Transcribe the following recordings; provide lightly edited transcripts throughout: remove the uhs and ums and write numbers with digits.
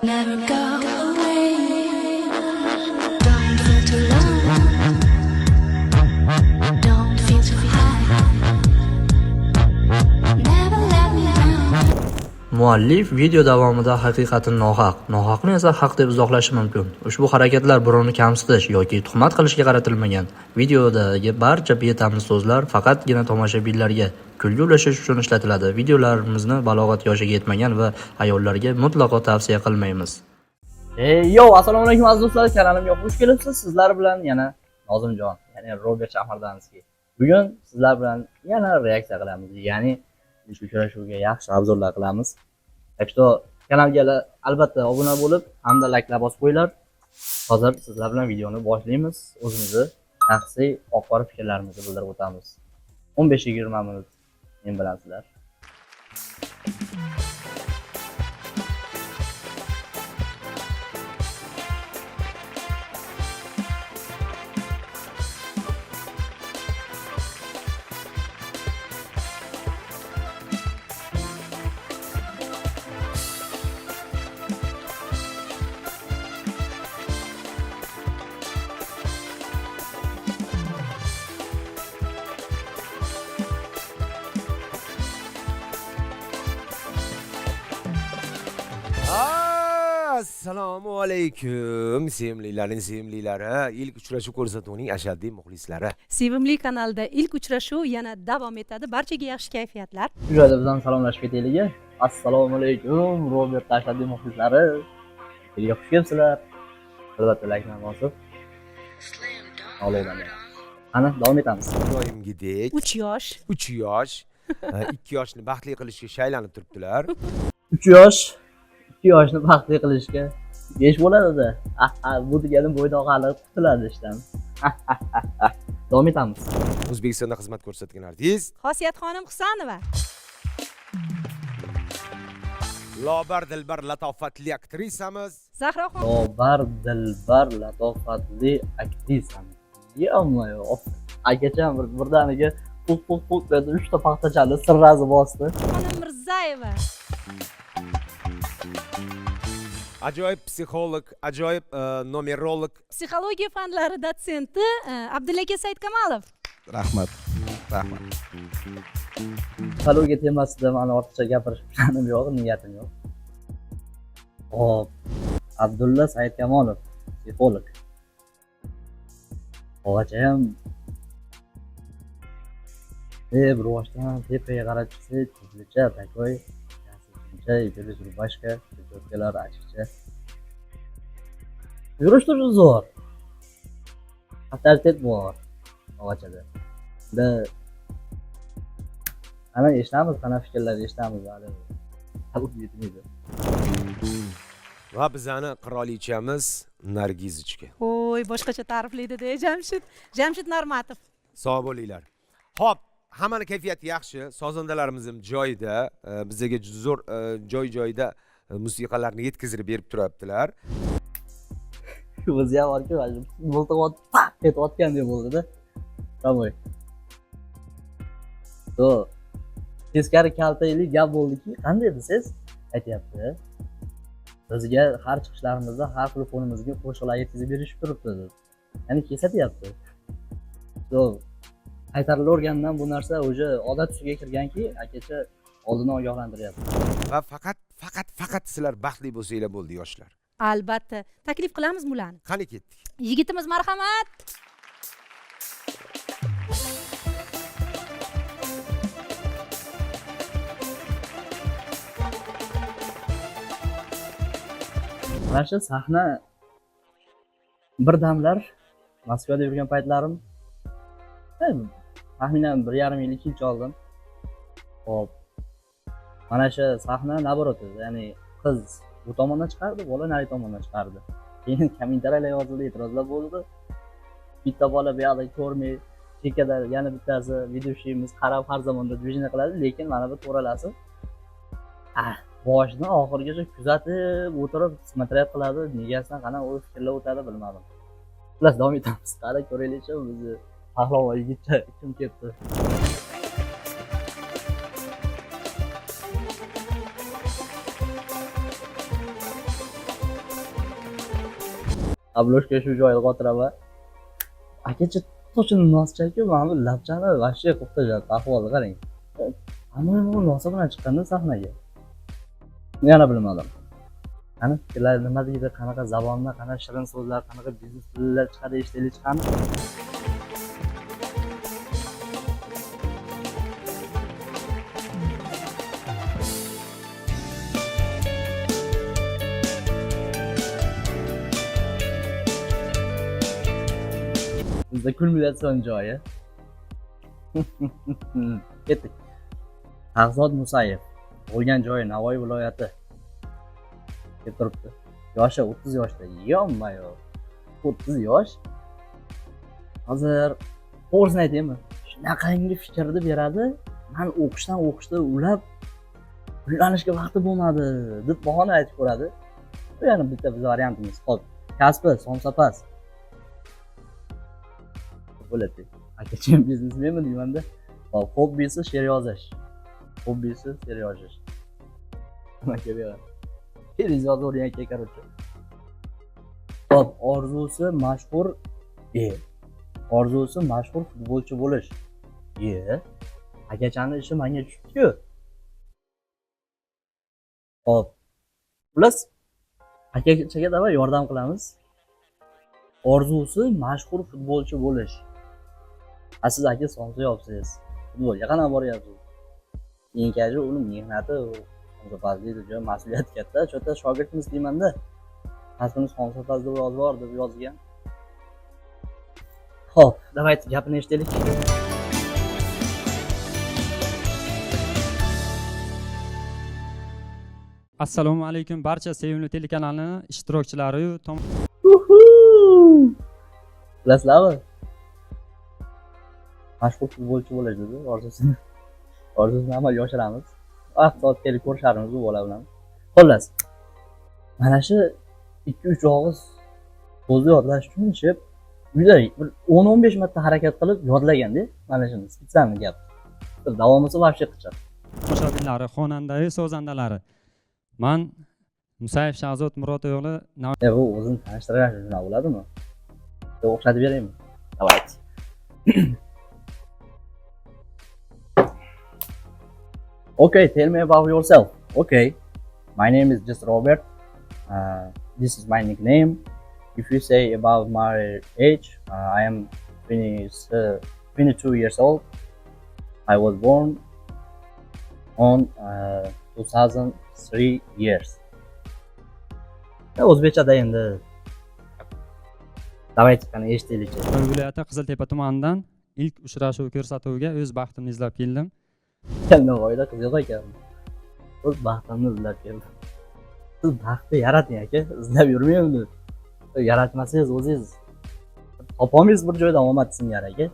Never go away. Don't feel too low. Don't feel too high. Never let me down. Muallif video davomida haqiqatni nohaqni esa haq deb izohlashi mumkin. Ushbu harakatlar birovni kamsitish yoki tuhmat qilishga qaratilmagan. Videodagi barcha betamiz so'zlar faqatgina tomoshabinlarga kulgu ulashish uchun ishlatiladi. Videolarimizni balog'at yoshiga yetmagan va ayollarga mutlaqo tavsiya qilmaymiz. Assalomu alaykum aziz do'stlar, kanalimga xush kelibsiz. Sizlar bilan yana Nozimjon, ya'ni Robert Shahardanskiy. Bugun sizlar bilan yana reaksiya qilamiz. Ya'ni shu uchrashuvga yaxshi obzorlar qilamiz. Так что kanalga albatta obuna bo'lib, hamda layklar bosib qo'yinglar. Hozir sizlar bilan videoni boshlaymiz. O'zimizni shaxsiy oq-qora fikrlarimizni bildirib o'tamiz. 15-20 minut men bilan sizlar. Assalomu alaykum sevimlilari, ilk uchrashuv ko'rsatuvining ashaddiy muxlislari. Sevimli kanalda ilk uchrashuv yana davom etadi. Barchaga yaxshi kayfiyatlar. Shu joyda bizdan salomlashib ketaylik. Assalomu alaykum Robert ashaddiy muxlislari. Sizga xush kelibsizlar. Albatta laykni bosib. Olayman. Ana davom etamiz. Doimgidek 3 yosh. 3 yosh, 2 yoshni baxtli qilishga shaylanib turibdilar. 3 yosh 2 yoshni baxtli qilishga 5 bo'ladi-da. Bu degani bo'ydoq hali qutuladi ishdan. Davom etamiz. O'zbekistonda xizmat ko'rsatgan artist Xosiyatxonim Husanova. Lobar dilbar latofatli aktrisamiz Zahroxon. Lobar dilbar latofatli aktrisamiz. Yo, akacham birdaniga pul dedi, 3 ta paxtachani sirrazi bosdi. Xonim Mirzayeva. ajoyib psixolog, ajoyib numerolog, Psixologiya fanlari dotsenti Abdullaka Saidkamalov. Rahmat. Psixologiya temasida meni ortiqcha gapirish planim yo'q, niyatim yo'q. Hop, Abdulla Saidkamolov, psixolog. Og'acham rivojdan tepaga qarab chiqsa, turlicha, takoy, yurish rubashka, cho'tkalar ochiqcha. Yurish zo'r. Avtoritet bor og'achada. Ana eshitamiz, qana fikrlar eshitamiz hali. Qabul yetmaydi. va bizani qirolichamiz Nargizichka. Voy, boshqacha ta'riflaydi-da Jamshid. Jamshid Normatov. Sog' bo'linglar. Xo'p, hammani kayfiyati yaxshi, sozandalarimiz ham joyida, bizga zo'r joy-joyida musiqalarni yetkazib berib turibdilar. O'zi ham borku, bo'ltaqot tak etayotgandek bo'ldi-da. Tamoy. To. Teskari kaltaylik gap bo'ldiki, qanday desiz? Aytyapti. Bizga har chiqishlarimizda har telefonimizga qo'shiqlar yetkazib berishib turibdi. Ya'ni kesatyapti. To. Qaytarilavergandan bu narsa o'sha odat tusiga kirganki, akacha oldindan ogohlantiryapti. Va faqat sizlar baxtli bo'lsanglar bo'ldi yoshlar. Albatta, taklif qilamiz mulani. Qani ketdik. Yigitimiz marhamat. Mana shu sahna bir damlar Moskvada yurgan paytlarim taxminan 1,5 yil, 2 yil oldim. Hop. Mana shu sahna naborot, ya'ni qiz bu tomondan chiqardi, bola nari tomondan chiqardi. Keyin kommentariyalar yozildi, e'tirozlar bo'ldi. Bitta bola bu yoqda ko'rmay, chekkada yana bittasi videoshimiz qarab har zamonda движение qiladi, lekin mana bu to'ralasi boshdan oxirigacha kuzatib o'tirib, смотреть qiladi. Negasidan qana o'y fikrlab o'tadi bilmadim. Xullas davom etamiz. Qara ko'raylikchi, bizni pahlavon yigitcha kim ketdi. Obloshka shu joyga qotiraman. Akacha to'chini noschaku, mana bu lapchani вообще qilib tashladi. Ahvolni qarang. Hamma nosa bilan chiqqanda sahnaga. Yana bilmadim. Qani fikrlar nima deydi, qanaqa zabonda, qanaqa shirin so'zlar, qanaqa biznes tillar chiqadi, eshitaylik chiqani. Bizda kulminatsion joyi. Ketdik. Tag'zod Musayev. Bo'lgan joyi Navoiy viloyati. Kelib turibdi. Yoshi 30 yoshda. Yommayo. 30 yosh. Hozir to'g'risini aytaymi? Shunaqangi fikrni beradi. Men o'qishda ulab uylanishga vaqti bo'lmadi deb bahona aytib ko'radi. Bu yana bitta biz variantimiz. Xo'p, kasbi somsapas. Bo'ladi. Akachim biznesmenmi deymanda. Hop, hobbisi she'r yozish. Hobbisi she'r yozish. Aka bera. She'r yozavergan aka короче. Hop, orzusi mashhur orzusi mashhur futbolchi bo'lish. Akachani ishi menga tushibdi-ku. Hop. Plus akachaga davay yordam qilamiz. Orzusi mashhur futbolchi bo'lish. Siz aka sonsa yopsiz. Futbolga qana boryapsiz. Keyingi uning mehnati, sonsa joy mas'uliyat katta. Chota shogirdimiz deymanda. Asli sonsa deb yozib deb yozgan. Xo'p, davayt gapini eshitaylik. Assalomu alaykum barcha sevimli telekanalining ishtirokchilari yu Bilasizlarmi? Mashhur futbolchi bo'lish dedi, orzusini amalga oshiramiz. Vaqt soat kelib ko'risharmiz bu bola bilan. Xullas. Mana shu 2-3 og'iz so'zni yodlash uchun ishib, uyda 10-15 marta harakat qilib yodlaganda, mana shuni spesialni gap. Davomisi вообще qichaq. tomoshabinlari, xonandalari, sozandalari. Men Musayev Shahzod Murodov o'g'li Bu o'zini tanishtirgan shuna bo'ladimi? O'xshatib beraymi? Давай. Okay, tell me about yourself. Okay, my name is just Robert. This is my nickname. If you say about my age, I am 22 years old. I was born on 2003 years. O'zbekchada endi. Давайте qani eshitaylik. Navoiy viloyati Qiziltepa tumanidan ilk uchrashuv ko'rsatuviga o'z baxtimni izlab keldim. Navoiyda qiz yo'q ekan. O'z baxtimni izlab keldim. Siz baxtni yarating aka, izlab yurmaysiz. Yaratmasangiz o'zingiz topolmaysiz bir joyda omad singari aka.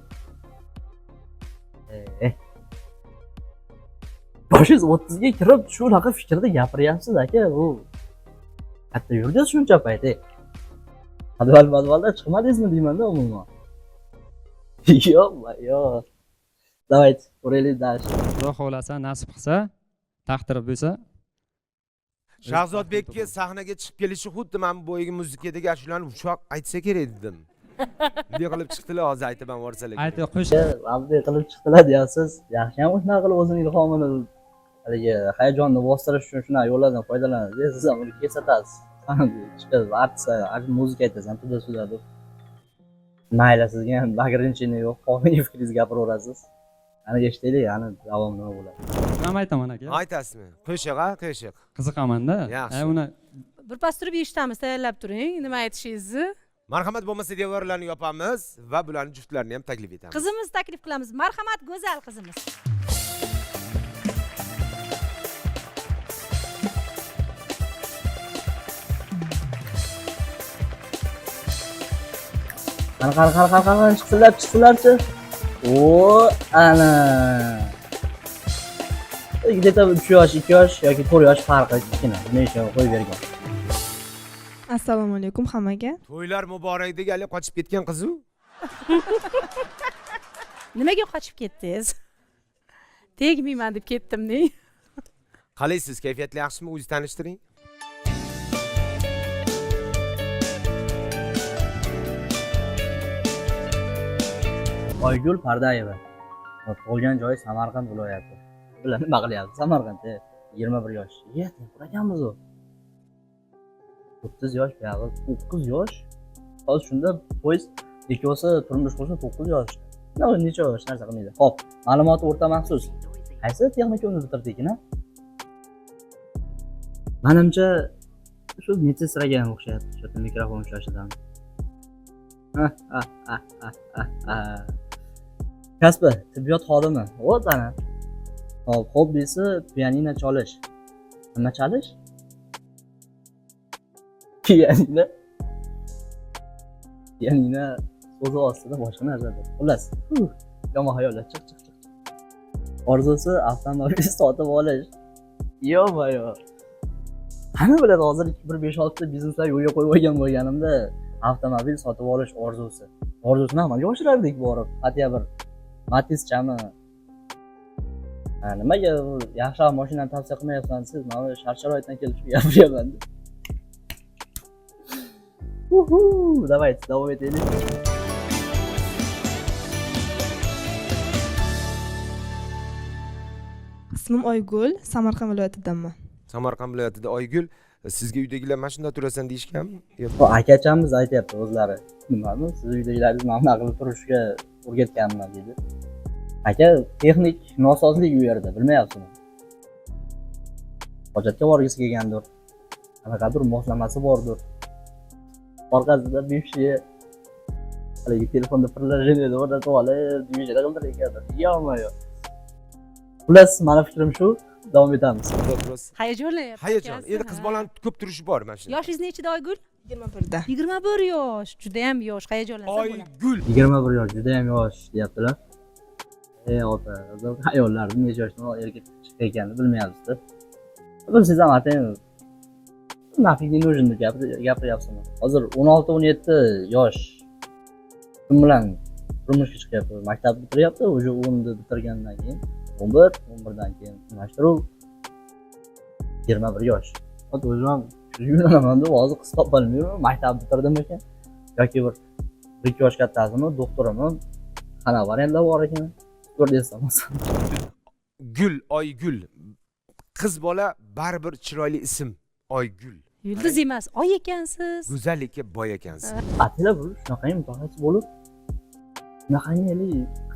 Yoshingiz 30 ga kirib shunaqa fikrda gapiryapsiz aka, u katta yurdingiz shuncha payt. Adval chiqmadingizmi deymanda umuman. Yo'q. Давайте, ko'raylik dashni. Xudo xolasa nasib qilsa, taqdir bo'lsa, Shahzodbekka sahnaga chiqib kelishi xuddi men bu bo'yiga muzikadagi ashulani ushoq aytsa kerak dedim. Bunday qilib chiqdilar, hozir aytaman borsalar. aytib qo'sh. Bunday qilib chiqdilar deyapsiz. Yaxshi ham shunaqa qilib o'zining ilhomini haligi hayajonni bostirish uchun shunaqa yo'llardan foydalanadi. Siz ham uni kesatasiz. Chiqadi, artist, muzika aytasiz, tuda deb. Mayli, sizga ham bagrinchini yo'q, qonuniy fikringizni gapiraverasiz. Ana eshitaylik, ana davom nima bo'ladi. Nima aytaman aka? Aytasizmi? Qo'shiq, qo'shiq. Qiziqaman-da. Yaxshi. Uni Birpas turib eshitamiz, tayyorlab turing, nima aytishingizni. Marhamat bo'lmasa devorlarni yopamiz va bularning juftlarini ham taklif etamiz. Qizimiz taklif qilamiz. Marhamat, go'zal qizimiz. Qani chiqsinlarchi. Ana. Где-то 3 yosh, 2 yosh yoki 4 yosh farqi kichkina. Nima uchun qo'yib bergan? Assalomu alaykum hammaga. To'ylar muborak deganli qochib ketgan qiz-u. Nimaga qochib ketdingiz? Tegmayman deb ketdim-ne. Qalaysiz, kayfiyatli yaxshimi? O'zingizni tanishtiring. Oygul Pardayeva. Tug'ilgan joyi Samarqand viloyati. Bular nima qilyapti? Samarqandda 21 yosh. Tempur ekanmiz u. 30 yosh, buyog'i 9 yosh. Hozir shunda poyezd ikkovsi turmush qursa 9 yosh. Necha yosh narsa qilmaydi. Xo'p, ma'lumoti o'rta maxsus. Qaysi texnikumni bitirdik-a? Menimcha shu meditsinaga ham o'xshayapti. Shu mikrofon shoshidan. Kasbi tibbiyot xodimi. O'z ana. Hop, hobbisi pianino chalish. Nima chalish? Pianino so'zi ostida boshqa narsadir. Xullas, yomon hayollar chiq. Orzusi avtomobil sotib olish. Yo-yo. Hamma biladi hozir 1-5-6 ta bizneslar yo'lga qo'yib olgan bo'lganimda avtomobil sotib olish orzusi. Orzusini amalga oshirardik borib. Hatto bir Matizchami. Nimaga yaxshiroq mashinani tavsiya qilmayapsan siz? Mana shart-sharoitdan kelib gapiryapman. Давайте, davom etaylik. Ismim Oygul, Samarqand viloyatidanman. Samarqand viloyatida Oygul, sizga uydagilar mana shunda turasan deyishganmi? Bu akachamiz aytyapti o'zlari. Nimami? Siz uydagilaringiz mana qilib turishga o'rgatganman dedi. Aka, texnik nosozlik u yerda, bilmayapsizmi? Hojatga borgisi kelgandir. Qanaqadir moslamasi bordir. Orqasida bivshiye haligi telefonda приложение o'rnatib olib, dvijada qildir ekandir. Yo'q. Xullas, meni fikrim shu. Davom etamiz. Hayajonlanyapti. Hayajon. Endi qiz bolani ko'p turishi bor mana shunda. Yoshingiz nechida Oygul? 21da. 21 yosh. Juda ham yosh. Hayajonlansa bo'ladi. Oygul 21 yosh, juda ham yosh deyaptilar. Ota, ayollarning necha yoshdan erkak chiqib ekanini bilmayapsiz-da. Bilsangiz ham atang nafigi nujinni gapiryapsizmi? Hozir 16-17 yosh kim bilan turmushga chiqyapti, maktab bitiryapti, o'sha 10ni bitirgandan keyin 11dan keyin unashtiruv 21 yosh. O'zim ham yuranaman deb hozir qiz topolmayman. Maktab bitirdim ekan yoki bir 2 yosh kattasimi, doktorimi qana variantlar bor ekan. Ko'rdingizmi? Gul, Oygul. Qiz bola baribir chiroyli ism. Oygul. Yulduz emas, oy ekansiz. Go'zallikka boy ekansiz. Atila bu shunaqangi mutaxassis bo'lib, shunaqangi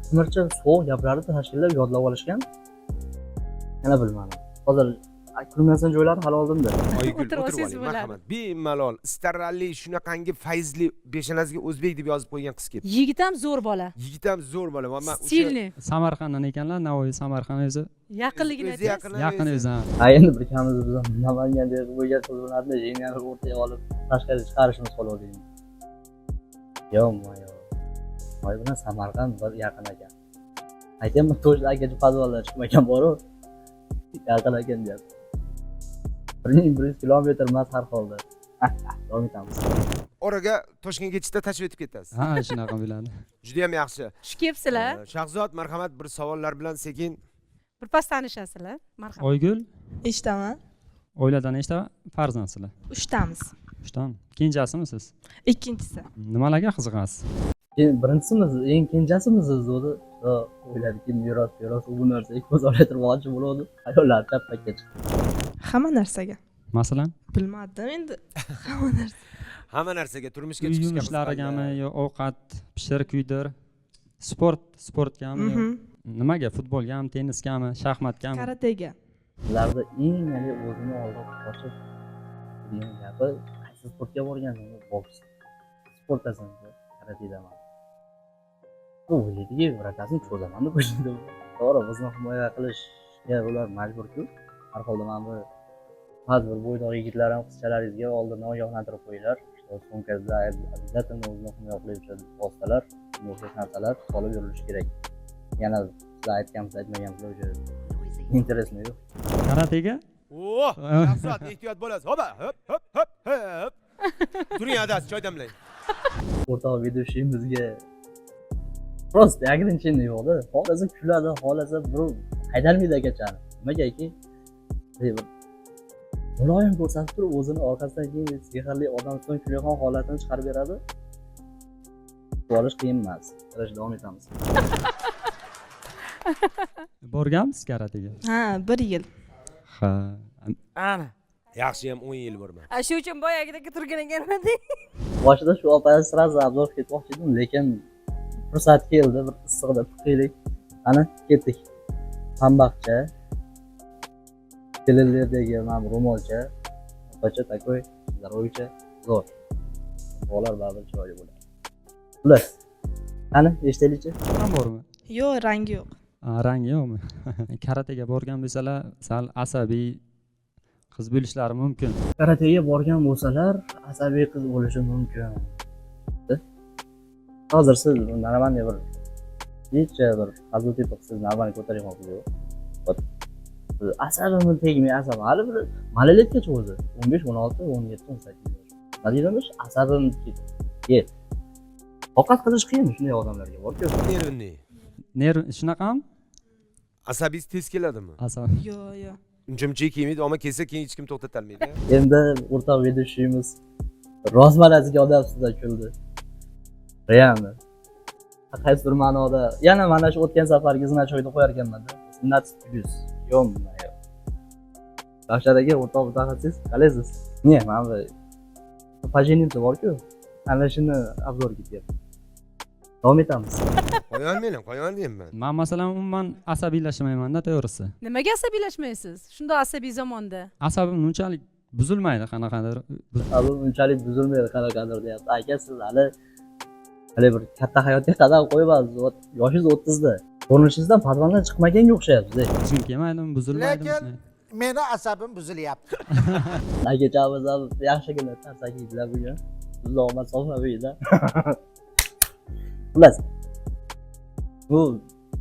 timircha so'q gaplarni tashkillab yodlab olishgan. Yana bilmadim. Hozir kulmasan joylari hali oldimda. Oygul O'tirib o'tirib olsangiz oling, bo'ladi. marhamat. Bemalol, istarali shunaqangi fayzli beshanasiga o'zbek deb yozib qo'ygan qiz keldi. Yigit ham zo'r bola. Yigit ham zo'r bola. Men o'sha Stilni. Samarqanddan ekanlar, Navoiy Samarqand o'zi. Yaqinligini o'zi aytasiz. Yaqin o'zi. Ha, endi bir kamiz biz Namanganda bo'lgan xizmatni yengani o'rtaga olib tashqariga chiqarishimiz qoladi. Yo'q. Moy bilan Samarqand bir yaqin ekan. Aytaymi, to'shlar akachi podvallar chiqib ekan boru. Yaqin ekan deyapti. 1 kilometr emas har holda. Davom etamiz. oraga Toshkentga yetishda tashrif etib ketasiz. Ha, shunaqa bo'ladi. Juda ham yaxshi. Xush kelibsizlar. Shahzod, marhamat, bir savollar bilan sekin. Birpas tanishasizlar. Marhamat. Oygul, Eshitaman. oilada nechta farzandsizlar? 3tamiz. 3ta. Kenjasimisiz? Ikkinchisi. Nimalarga qiziqasiz? Birinchisimiz, eng kenjasimiz o'zi. O'yladiki, meros, bu narsa ko'z olaytirmoqchi bo'ladi. Ayollar chapakka chiqdi. Hamma narsaga. Masalan, Bilmadim endi. Hamma narsa. Hamma narsaga turmushga uy chiqishga yumushlariga yo ovqat pishir kuydir, sportgami yo nimaga? Futbolgami, tennisgami, shaxmatgami? Karatega. Ularda eng o'zini olib qochib degan gapi, qaysi sportga borganingiz, boks. Sportasan, karatedaman. O'ylaydiki, vrakasin cho'zaman deb o'yladi. To'g'ri, bizni himoya qilishga ular majbur-ku. Har holda mana bu ba'zi bo'ydoq yigitlar ham qizchalaringizga oldin ogohlantirib qo'yinglar. So'mkangizda обязательно o'zini himoya qiluvchi vositalar, boshqa narsalar olib yurilishi kerak. Yana sizlar aytgansiz, aytmagansiz o'sha interesmi yo'q. Karatega? Oh, Shahzod, ehtiyot bo'lasiz. Hop. Turing adasi, joy damlang. O'rtoq vedущийimizga просто ограничение yo'qda. Xohlasa kuladi, xohlasa bir haydalmaydi akachani. Nimagaki? Muloyim ko'rsatib turib, o'zini orqasidan keyin sehrli odam so'ng kulayotgan holatini chiqarib beradi. kutib olish qiyin emas. Qilishda davom etamiz. Borganmisiz karatega? Ha, 1 yil. Ha. Ana. Yaxshiyam 10 yil borman. Shu uchun boyagidagi turgan ekanman-da. Boshida shu opani sразу obzor ketmoqchi edim, lekin fursat keldi, bir issiqda puqaylik. Ana ketdik. Pambaqcha, kelirlardagi mana ro'molcha, opacha takoy, zarovicha, zo'r. Bolar baribir chiroyli bo'ladi. Xullas. Qani, eshitaylikchi. Ham bormi? Yo'q, rangi yo'q. Rangi yo'qmi? Karatega borgan bo'lsalar, sal asabiy qiz bo'lishlari mumkin. Karatega borgan bo'lsalar, asabiy qiz bo'lishi mumkin. Hozir siz normalniy bir necha bir hazil tepib siz navbani ko'taryapsiz. Asabimni tegmay asabim. Hali bir malaletgacha o'zi. 15, 16, 17, 18 yosh. Nima asabim ket. Ovqat qilish qiyin shunday odamlarga borku. Nervni. Shunaqami? Asabingiz tez keladimi? Asab. Yo'q. Uncha-muncha kelmaydi, ammo kelsa keyin hech kim to'xtata olmaydi. Endi o'rtoq vedущийimiz rostmalasiga odamsizda kuldi. Realni. Qaysidir ma'noda yana mana shu o'tgan safargi znachoyni qo'yar ekanman-da. 17+. Yo'q. Bashar aka o'rtoq mutaxassis, qalaysiz? Ne, mana bu pajenimda bor-ku. Ana shuni obzor ketyapti. Davom etamiz. Qo'yolmayman deyman. Men masalan umuman asabiylashmayman-da, to'g'risi. Nimaga asabiylashmaysiz? Shunday asabiy zamonda. Asabim unchalik buzilmaydi qanaqadir. Asabim unchalik buzilmaydi qanaqadir deyapti. Aka siz hali bir katta hayotga qadam qo'yibsiz. Yoshingiz 30 da. Ko'rinishingizdan padrondan chiqmaganga o'xshayapsiz. Tushunib kelmaydimi, buzilmaydimi? Lekin meni asabim buzilyapti. Akachamiz ham yaxshigina tarsakiydilar bugun. Bizga omad solmabeyda. Xullas. Bu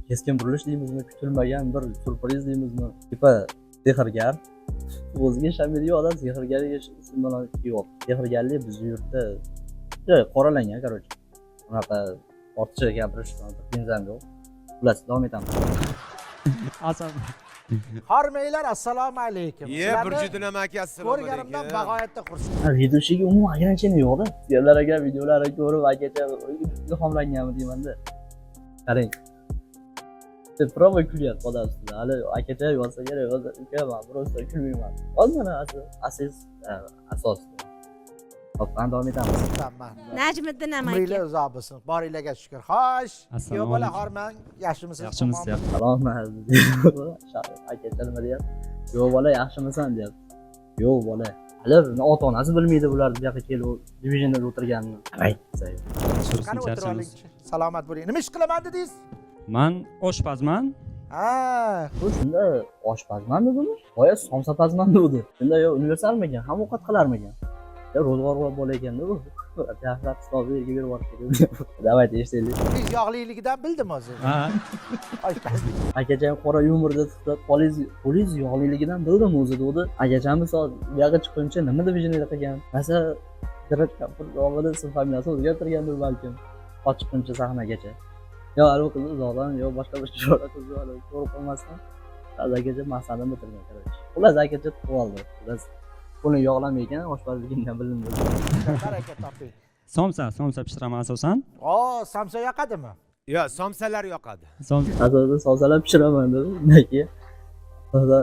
keskin burilish deymizmi, kutilmagan bir surpriz deymizmi? Tipa sehrgar. O'ziga ishonmaydigan odam sehrgarga ismini yo'q. Sehrgarlik biz yurtda qoralangan, короче. Unaqa ortiqcha gapirish benzam yo'q. Xullas, davom etamiz. Asab. Hormanglar, assalomu alaykum. Burjiddin aka, assalomu alaykum. Ko'rganimdan bag'oyatda xursand. Videoshiga umuman agranchini yo'q-da. Sizlar aka videolarini ko'rib akacha ilhomlanganmi deyman-da. Qarang. Provoy kulyapti odam ustida. Hali akacha yozsa kerak, yozsa men просто kulmayman. Mana asos. Xo'p, davom etamiz. Najmiddin amaki. Umringlar uzoq bo'lsin. Boringlarga shukr. Xo'sh. Assalomu Yo'q bola, alaykum. hormang. Yaxshimisiz? Yaxshimiz, yaxshi. Salom. Akacha nima deyapti? Yo'q bola, yaxshimisan deyapti. Yo'q bola. Hali ota-onasi bilmaydi bular bu yoqqa kelib divizionda o'tirganini. Aytsa. Qani o'tiraylik. Salomat bo'ling. Nima ish qilaman dedingiz? Men oshpazman. Ha, Bu shunda oshpazman dedimi? Boya somsapazman dedi. Shunda yo universalmikan, ham ovqat qilarmikan? Ya ro'zg'or bola ekanda bu. Yaxshilab hisobni yerga berib yuborishdi. Davayt eshitaylik. biz yog'liligidan bildim o'zi. Ha. Oshpazlik. Akacham qora yumurda tutib, poliz yog'liligidan bildim o'zi dedi. Akachamiz bu yoqqa chiqquncha nima divizionda qilgan? Masalan, Sirajga avvalda sin familiyasi o'zgartirgandir balkim. Chiqquncha sahnagacha. Yo, alo qiz uzoqdan, yo boshqa bir chora qiz ko'rib qolmasdan. Akacha maqsadini bitirgan kerak. Xullas akacha tutib oldi. Xullas buni yog'lamaykan, oshpazligidan bilindi. Baraka toping. Somsa pishiraman asosan. Samsa yoqadimi? Yo, somsalar yoqadi. Asosan somsalar pishiraman dedi. Undan keyin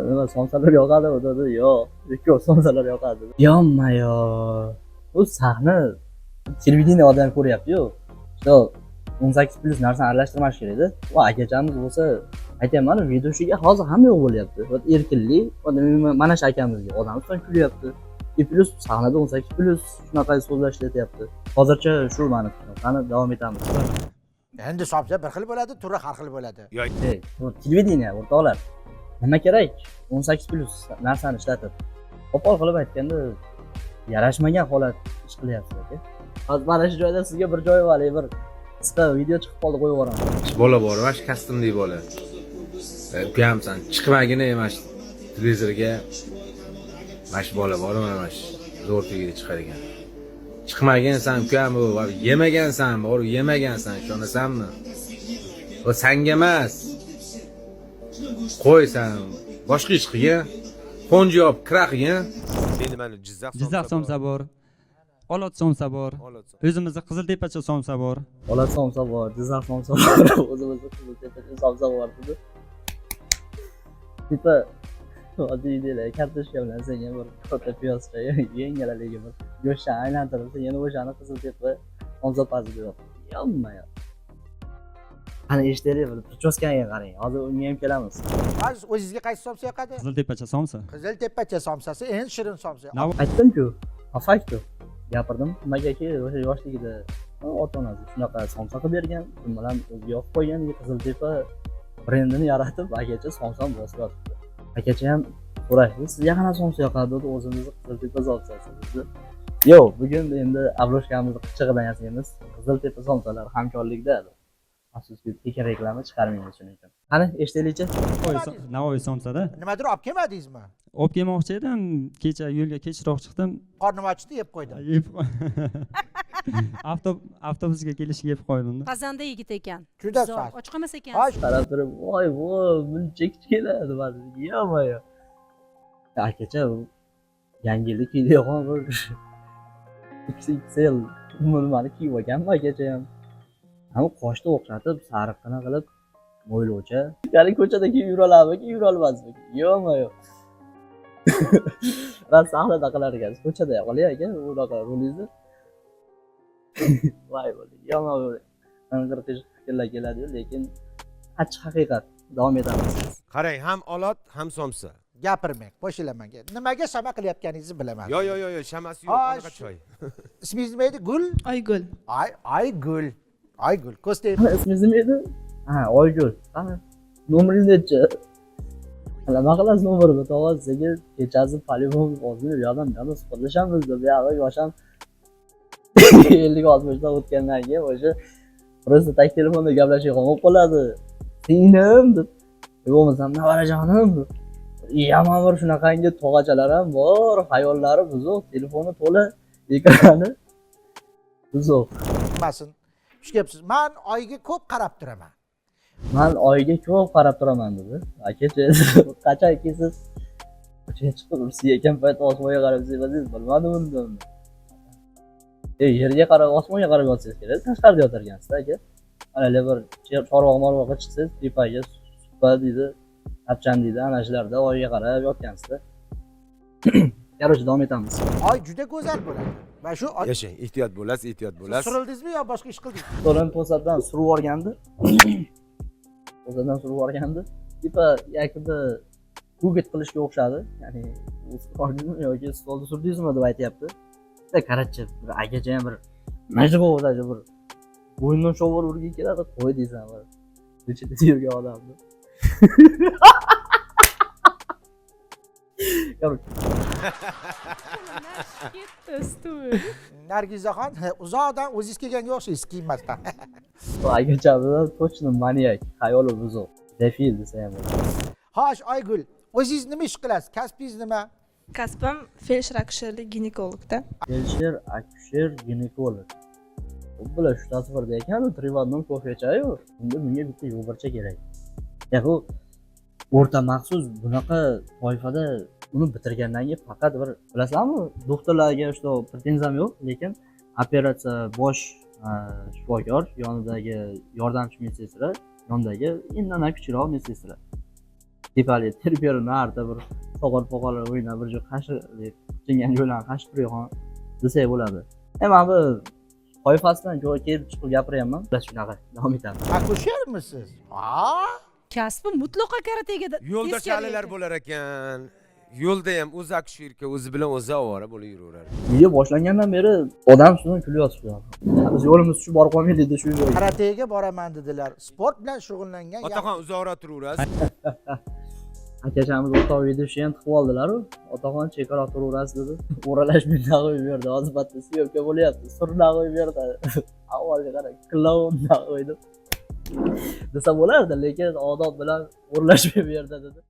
nima somsalar yoqadi dedi. Yo'q, somsalar yoqadi. Yomma-yo. Bu sahna televideniya odam ko'ryapti-yu. Shu 18+ narsani aralashtirmash kerak-da. Va akachamiz bo'lsa, aytayman, videoshiga hozir hamma yo'q bo'lyapti. Erkinlik, mana shu akamizga odam ustidan kulyapti. Plus sahnada 18+ shunaqa so'zlar ishlatyapti. Hozircha shu mani fikrim. Qani davom etamiz. Endi somsa bir xil bo'ladi, turi har xil bo'ladi. Ey, bu televideniya o'rtoqlar. Nima kerak? 18+ narsani ishlatib. Qo'pol qilib aytganda yarashmagan holat ish qilyapsiz aka. Hozir mana shu joyda sizga bir joy var, bir qisqa video chiqib qoldi, qo'yib yuboraman. Bola bor, mana shu kostyumli bola. Ukam,san chiqmagina emas televizorga. Mana shu bola bor, mana shu zo'r tegib chiqar ekan. Chiqmagansan ukam, yemagansan, bor yemagansan, ishonasanmi? O senga emas. Qo'ysan, boshqa ish qilgin. Qo'nji yop, kira qilgin. Endi mana Jizzax Somsa bor. olot somsa bor, Olotson. o'zimizda qiziltepacha somsa bor. Olat somsa bor, Jizzax somsa bor, o'zimizda Qiziltepacha somsa bor dedi. Tipa oddiy deylar, kartoshka bilan senga bir katta piyozcha yengalaligi bir go'shtni aylantirib, sen yana o'shani Qiziltepa somsa pazib yo'q. Yomma. Qani eshitaylik, bir prichoskaga qarang. Hozir unga ham kelamiz. Aziz, o'zingizga qaysi somsa yoqadi? Qiziltepacha somsa. Qiziltepacha somsasi eng shirin somsa. Nav- Aytdim-ku, afaktu. Gapirdim, nimagaki o'sha yoshligida ota-onasi shunaqa somsa qilib bergan, shu bilan o'ziga yoqib qo'ygan, Qiziltepa brendini yaratib, akacha somsani bosib yotibdi. Akacha ham so'rashdi, sizga qanaqa somsa yoqadi dedi, o'zimizni Qiziltepa somsasi dedi. Yo'q, bugun endi abloshkamizni qichig'idan yasaymiz. Qiziltepa somsalari hamkorlikda. Afsuski, tekin reklama chiqarmaymiz shuning uchun. Qani, eshitaylikchi. Navoiy somsada. Nimadir olib kelmadingizmi? Olib kelmoqchi edim, kecha yo'lga kechroq chiqdim. Qornim ochdi, yeb qo'ydim. Yeb avtobusga kelishga yeb qo'ydim. Pazanda yigit ekan. Juda Zo'r, saf. och qolmas ekan. Hosh, Qarab turib, voy, buncha kichkina deb yo'q. Akacha yangi yilda kiydigan bir XXL nimani kiyib olganmi akacha ham. Hamma qoshni o'xshatib, sariqqina qilib, mo'ylovcha. Ya'ni ko'chada kiyib yura oladimi, kiyib yura olmasmi? Yo'q. Ras sahnada qilar ekan, ko'chada qo'lay ekan, unaqa rolingizni. Voy bo'ldi. Yo'q. Qing'ir fikrlar keladi, lekin achchiq haqiqat. Davom etamiz. Qarang, ham olot, ham somsa. gapirmang, qo'shilaman. Nimaga shama qilayotganingizni bilaman. Yo, shamasi yo'q, qanaqa choy. Ismingiz nima edi? Gul? Oygul. Aygul. Aygul. Ko'stay. Ismingiz nima edi? Ha, Oygul. Qani, nomeringiz nechi? Nima qilasiz nomerimni? Tog'a sizga kechasi polifon hozir yo'qdan suhbatlashamiz deb, yo'q, yosham 50-60 dan o'tgandan keyin o'sha просто tak telefonda gaplashib qoladi. Singlim deb, bo'lmasam navarajonim deb. Yaman bir shunaqangi tog'achalar ham bor, hayollari buzuq, telefoni to'la, ekrani buzuq. Bilmasin. Tushkapsiz. Men oyga ko'p qarab turaman. Men oyga ko'p qarab turaman dedi. Akacha, qachon siz ko'chaga chiqib ursiz ekan payt osmonga qarab sevasiz, bilmadim undan. Yerga qarab, osmonga qarab yotsangiz kerak. Tashqarida yotargansiz aka. Hali bir chorvoq-morvoqqa chiqsangiz, tepaga supa deydi, tapchan deydi, ana shularda oyga qarab yotgansiz. Короче, davom etamiz. Oy juda go'zal bo'ladi. Va shu Yashang, ehtiyot bo'lasiz. surildingizmi yo boshqa ish qildingizmi? So'ran to'satdan surib yuborgandi. To'satdan surib yuborgandi. Tipa yakunda guget qilishga o'xshadi. Ya'ni ustordingizmi yoki stolda surdingizmi deb aytyapti. Qarachchi, bir akacha ham bir majg'ovdaji bir bo'ynidan sho'g'ir urgin keladi, qo'y deysan bir. Ko'chada yurgan odamni. Nargizaxon uzoqdan o'zingiz kelganga o'xshaysiz kiymasdan. Akacha bilan точно maniyak, xayoli buzuq. Defil desa ham bo'ladi. Xo'sh, Oygul, o'zingiz nima ish qilasiz? Kasbingiz nima? Kasbim feldsher akusherlik ginekologda. Feldsher, akusher, ginekolog. Bular shu tasvirda ekan, trivodnom ko'fecha-yu. Unda bunga bitta yo'g'ircha kerak. Bu o'rta maxsus bunaqa toifada uni bitirgandan keyin faqat bir bilasizmi, doktorlarga shu pretenziyam yo'q, lekin operatsiya bosh shifokor, yonidagi yordamchi medsestra, yonidagi indan kichikroq medsestra. Tepali terperi narda bir so'g'ir-po'g'ir o'ynab bir qashir chingan joylarni qashib turgan desak bo'ladi. Men bu toifasidan joy kelib chiqib gapiryapman. Biz shunaqa davom etamiz. Akushermisiz? Kasbi mutlaqo karatega Yo'lda chalilar bo'lar ekan. Yo'lda ham o'zi akusherka, o'zi bilan o'zi ovora bo'lib yuraveradi. Video boshlangandan beri odam ustidan kulyapti. Biz yo'limiz tushib borib qolmaylik dedi shu joyga. Karatega boraman dedilar. Sport bilan shug'ullangan. Otaxon uzoqroq turaverasiz. Akachamiz o'rtoq videoshi ham tiqib oldilar-ku. Otaxon chekaroq turaverasiz dedi. O'ralashmay qo'yib berdi. Hozir bitta syomka bo'lyapti. Surna qo'yib berdi. Avvalga qarang, klovnda qo'ydi. Desa bo'lardi, lekin odob bilan o'ralashmay berdi dedi.